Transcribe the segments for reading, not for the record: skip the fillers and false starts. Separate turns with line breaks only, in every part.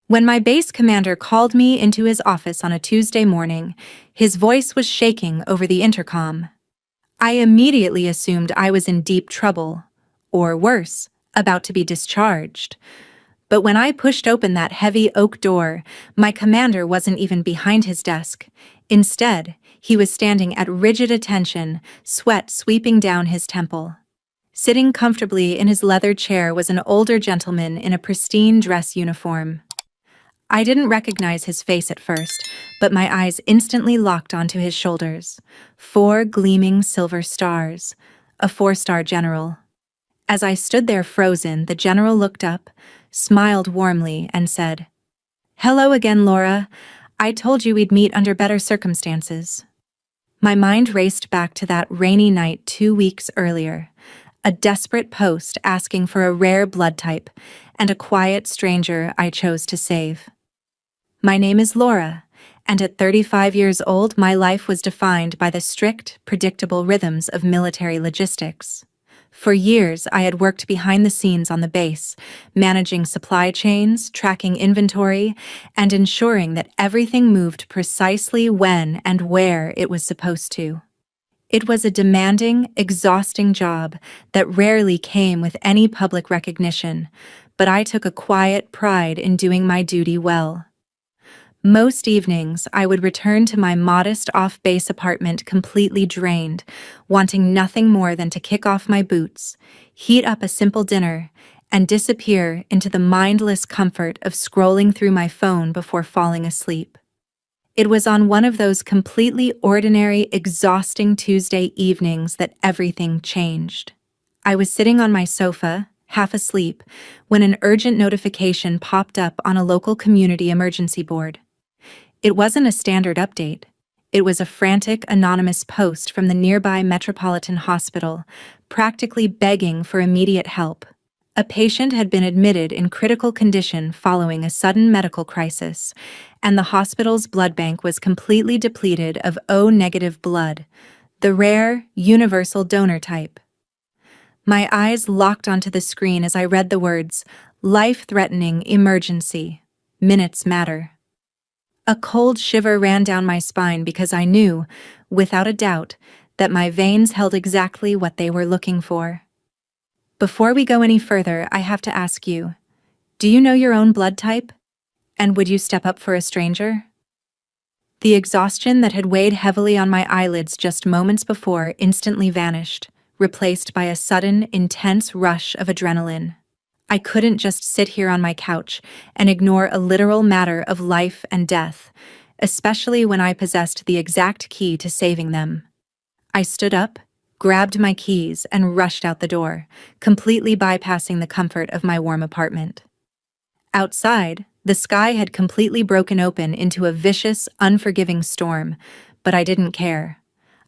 When my base commander called me into his office on a Tuesday morning, his voice was shaking over the intercom. I immediately assumed I was in deep trouble, or worse, about to be discharged. But when I pushed open that heavy oak door, my commander wasn't even behind his desk. Instead, he was standing at rigid attention, sweat sweeping down his temple. Sitting comfortably in his leather chair was an older gentleman in a pristine dress uniform. I didn't recognize his face at first, but my eyes instantly locked onto his shoulders. 4 gleaming silver stars. A 4-star general. As I stood there frozen, the general looked up, smiled warmly, and said, "Hello again, Laura. I told you we'd meet under better circumstances." My mind raced back to that rainy night 2 weeks earlier. A desperate post asking for a rare blood type, and a quiet stranger I chose to save. My name is Laura, and at 35 years old, my life was defined by the strict, predictable rhythms of military logistics. For years, I had worked behind the scenes on the base, managing supply chains, tracking inventory, and ensuring that everything moved precisely when and where it was supposed to. It was a demanding, exhausting job that rarely came with any public recognition, but I took a quiet pride in doing my duty well. Most evenings, I would return to my modest off-base apartment completely drained, wanting nothing more than to kick off my boots, heat up a simple dinner, and disappear into the mindless comfort of scrolling through my phone before falling asleep. It was on one of those completely ordinary, exhausting Tuesday evenings that everything changed. I was sitting on my sofa, half asleep, when an urgent notification popped up on a local community emergency board. It wasn't a standard update. It was a frantic, anonymous post from the nearby Metropolitan Hospital, practically begging for immediate help. A patient had been admitted in critical condition following a sudden medical crisis, and the hospital's blood bank was completely depleted of O-negative blood, the rare, universal donor type. My eyes locked onto the screen as I read the words, "Life-threatening emergency. Minutes matter." A cold shiver ran down my spine because I knew, without a doubt, that my veins held exactly what they were looking for. Before we go any further, I have to ask you, do you know your own blood type? And would you step up for a stranger? The exhaustion that had weighed heavily on my eyelids just moments before instantly vanished, replaced by a sudden, intense rush of adrenaline. I couldn't just sit here on my couch and ignore a literal matter of life and death, especially when I possessed the exact key to saving them. I stood up, grabbed my keys, and rushed out the door, completely bypassing the comfort of my warm apartment. Outside, the sky had completely broken open into a vicious, unforgiving storm, but I didn't care.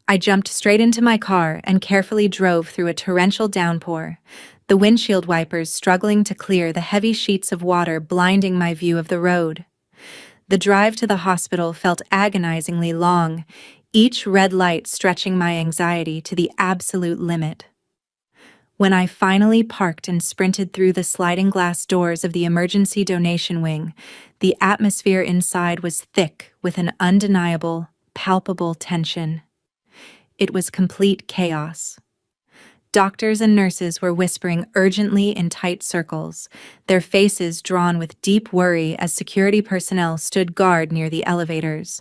I jumped straight into my car and carefully drove through a torrential downpour, the windshield wipers struggling to clear the heavy sheets of water blinding my view of the road. The drive to the hospital felt agonizingly long, each red light stretching my anxiety to the absolute limit. When I finally parked and sprinted through the sliding glass doors of the emergency donation wing, the atmosphere inside was thick with an undeniable, palpable tension. It was complete chaos. Doctors and nurses were whispering urgently in tight circles, their faces drawn with deep worry as security personnel stood guard near the elevators.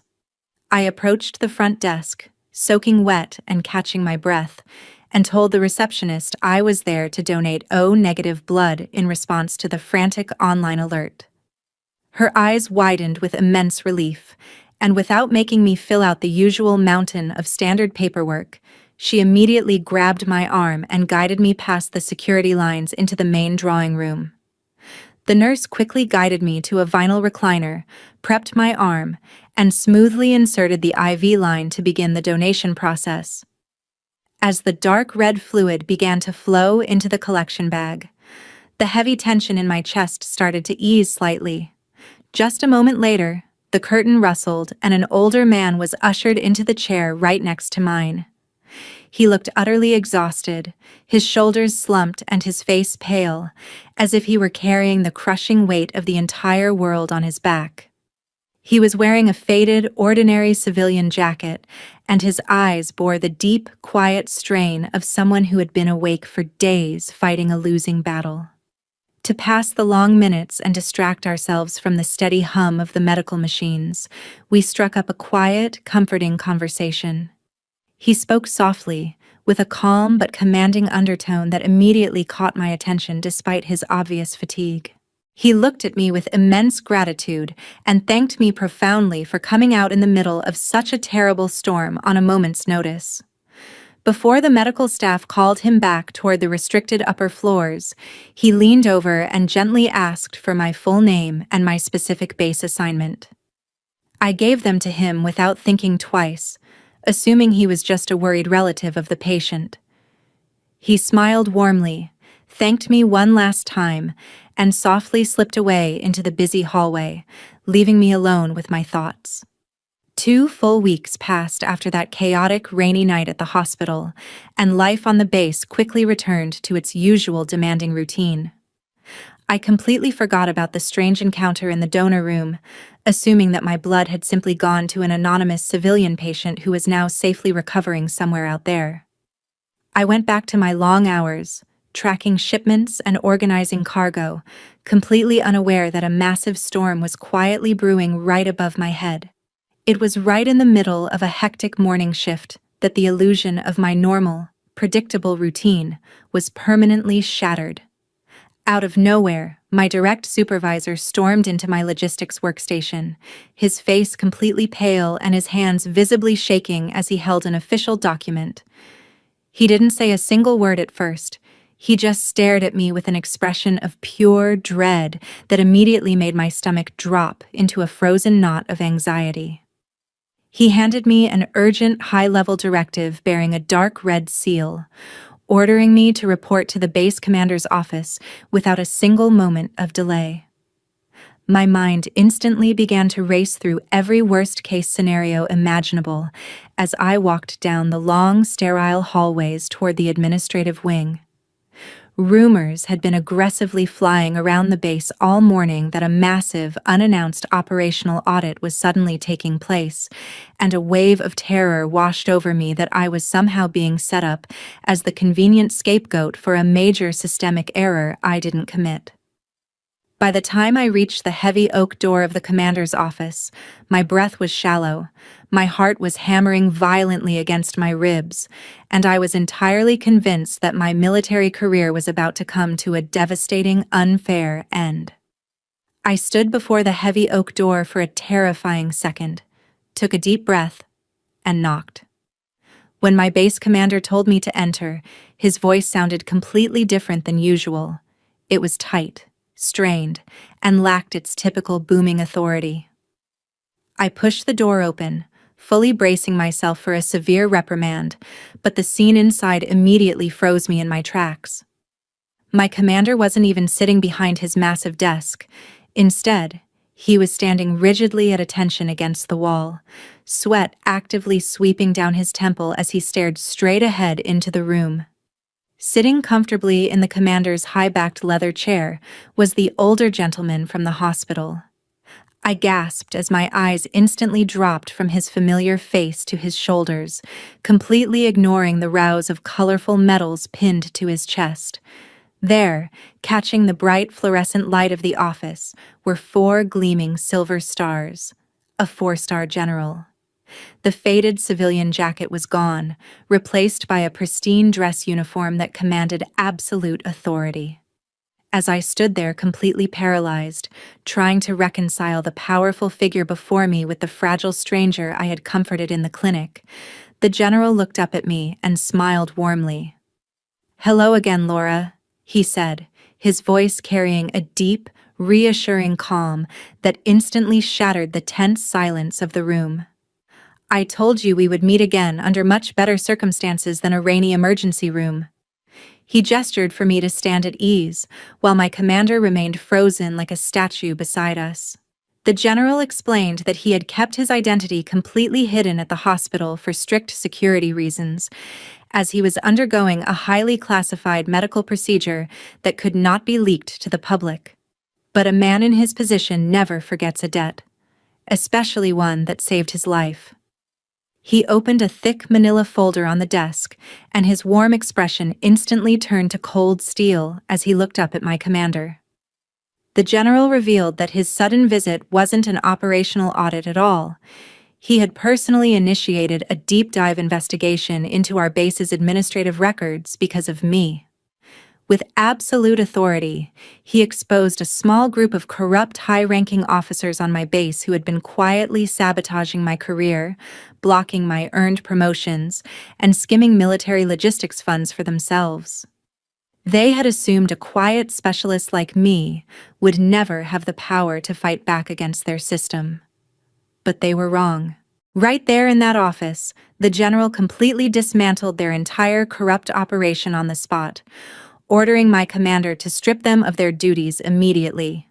I approached the front desk, soaking wet and catching my breath, and told the receptionist I was there to donate O-negative blood in response to the frantic online alert. Her eyes widened with immense relief, and without making me fill out the usual mountain of standard paperwork, she immediately grabbed my arm and guided me past the security lines into the main drawing room. The nurse quickly guided me to a vinyl recliner, prepped my arm, and smoothly inserted the IV line to begin the donation process. As the dark red fluid began to flow into the collection bag, the heavy tension in my chest started to ease slightly. Just a moment later, the curtain rustled and an older man was ushered into the chair right next to mine. He looked utterly exhausted, his shoulders slumped and his face pale, as if he were carrying the crushing weight of the entire world on his back. He was wearing a faded, ordinary civilian jacket, and his eyes bore the deep, quiet strain of someone who had been awake for days fighting a losing battle. To pass the long minutes and distract ourselves from the steady hum of the medical machines, we struck up a quiet, comforting conversation. He spoke softly, with a calm but commanding undertone that immediately caught my attention despite his obvious fatigue. He looked at me with immense gratitude and thanked me profoundly for coming out in the middle of such a terrible storm on a moment's notice. Before the medical staff called him back toward the restricted upper floors, he leaned over and gently asked for my full name and my specific base assignment. I gave them to him without thinking twice, assuming he was just a worried relative of the patient. He smiled warmly, thanked me one last time, and softly slipped away into the busy hallway, leaving me alone with my thoughts. 2 full weeks passed after that chaotic, rainy night at the hospital, and life on the base quickly returned to its usual demanding routine. I completely forgot about the strange encounter in the donor room, assuming that my blood had simply gone to an anonymous civilian patient who was now safely recovering somewhere out there. I went back to my long hours, tracking shipments and organizing cargo, completely unaware that a massive storm was quietly brewing right above my head. It was right in the middle of a hectic morning shift that the illusion of my normal, predictable routine was permanently shattered. Out of nowhere, my direct supervisor stormed into my logistics workstation, his face completely pale and his hands visibly shaking as he held an official document. He didn't say a single word at first. He just stared at me with an expression of pure dread that immediately made my stomach drop into a frozen knot of anxiety. He handed me an urgent, high-level directive bearing a dark red seal, ordering me to report to the base commander's office without a single moment of delay. My mind instantly began to race through every worst-case scenario imaginable as I walked down the long, sterile hallways toward the administrative wing. Rumors had been aggressively flying around the base all morning that a massive, unannounced operational audit was suddenly taking place, and a wave of terror washed over me that I was somehow being set up as the convenient scapegoat for a major systemic error I didn't commit. By the time I reached the heavy oak door of the commander's office, my breath was shallow, my heart was hammering violently against my ribs, and I was entirely convinced that my military career was about to come to a devastating, unfair end. I stood before the heavy oak door for a terrifying second, took a deep breath, and knocked. When my base commander told me to enter, his voice sounded completely different than usual. It was tight, strained, and lacked its typical booming authority. I pushed the door open, fully bracing myself for a severe reprimand, but the scene inside immediately froze me in my tracks. My commander wasn't even sitting behind his massive desk. Instead, he was standing rigidly at attention against the wall, sweat actively sweeping down his temple as he stared straight ahead into the room. Sitting comfortably in the commander's high-backed leather chair was the older gentleman from the hospital. I gasped as my eyes instantly dropped from his familiar face to his shoulders, completely ignoring the rows of colorful medals pinned to his chest. There, catching the bright fluorescent light of the office, were 4 gleaming silver stars, a 4-star general. The faded civilian jacket was gone, replaced by a pristine dress uniform that commanded absolute authority. As I stood there completely paralyzed, trying to reconcile the powerful figure before me with the fragile stranger I had comforted in the clinic, the general looked up at me and smiled warmly. "Hello again, Laura," he said, his voice carrying a deep, reassuring calm that instantly shattered the tense silence of the room. "I told you we would meet again under much better circumstances than a rainy emergency room." He gestured for me to stand at ease, while my commander remained frozen like a statue beside us. The general explained that he had kept his identity completely hidden at the hospital for strict security reasons, as he was undergoing a highly classified medical procedure that could not be leaked to the public. But a man in his position never forgets a debt, especially one that saved his life. He opened a thick manila folder on the desk, and his warm expression instantly turned to cold steel as he looked up at my commander. The general revealed that his sudden visit wasn't an operational audit at all. He had personally initiated a deep-dive investigation into our base's administrative records because of me. With absolute authority, he exposed a small group of corrupt high-ranking officers on my base who had been quietly sabotaging my career, blocking my earned promotions, and skimming military logistics funds for themselves. They had assumed a quiet specialist like me would never have the power to fight back against their system. But they were wrong. Right there in that office, the general completely dismantled their entire corrupt operation on the spot, ordering my commander to strip them of their duties immediately.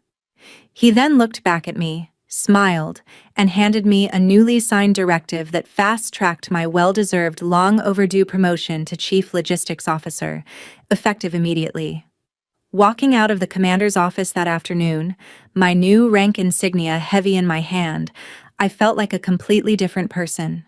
He then looked back at me, smiled, and handed me a newly signed directive that fast-tracked my well-deserved long-overdue promotion to Chief Logistics Officer, effective immediately. Walking out of the commander's office that afternoon, my new rank insignia heavy in my hand, I felt like a completely different person.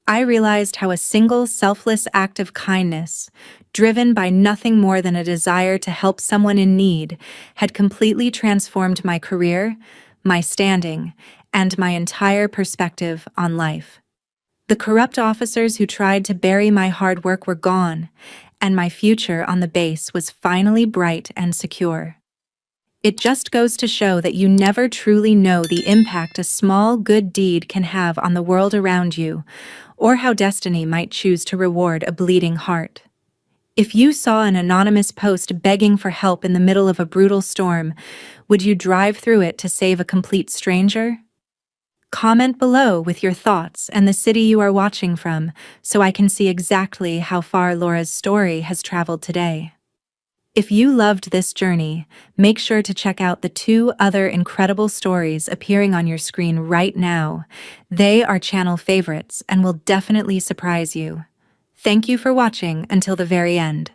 I realized how a single selfless act of kindness, driven by nothing more than a desire to help someone in need, had completely transformed my career, my standing, and my entire perspective on life. The corrupt officers who tried to bury my hard work were gone, and my future on the base was finally bright and secure. It just goes to show that you never truly know the impact a small good deed can have on the world around you, or how destiny might choose to reward a bleeding heart. If you saw an anonymous post begging for help in the middle of a brutal storm, would you drive through it to save a complete stranger? Comment below with your thoughts and the city you are watching from, so I can see exactly how far Laura's story has traveled today. If you loved this journey, make sure to check out the 2 other incredible stories appearing on your screen right now. They are channel favorites and will definitely surprise you. Thank you for watching until the very end.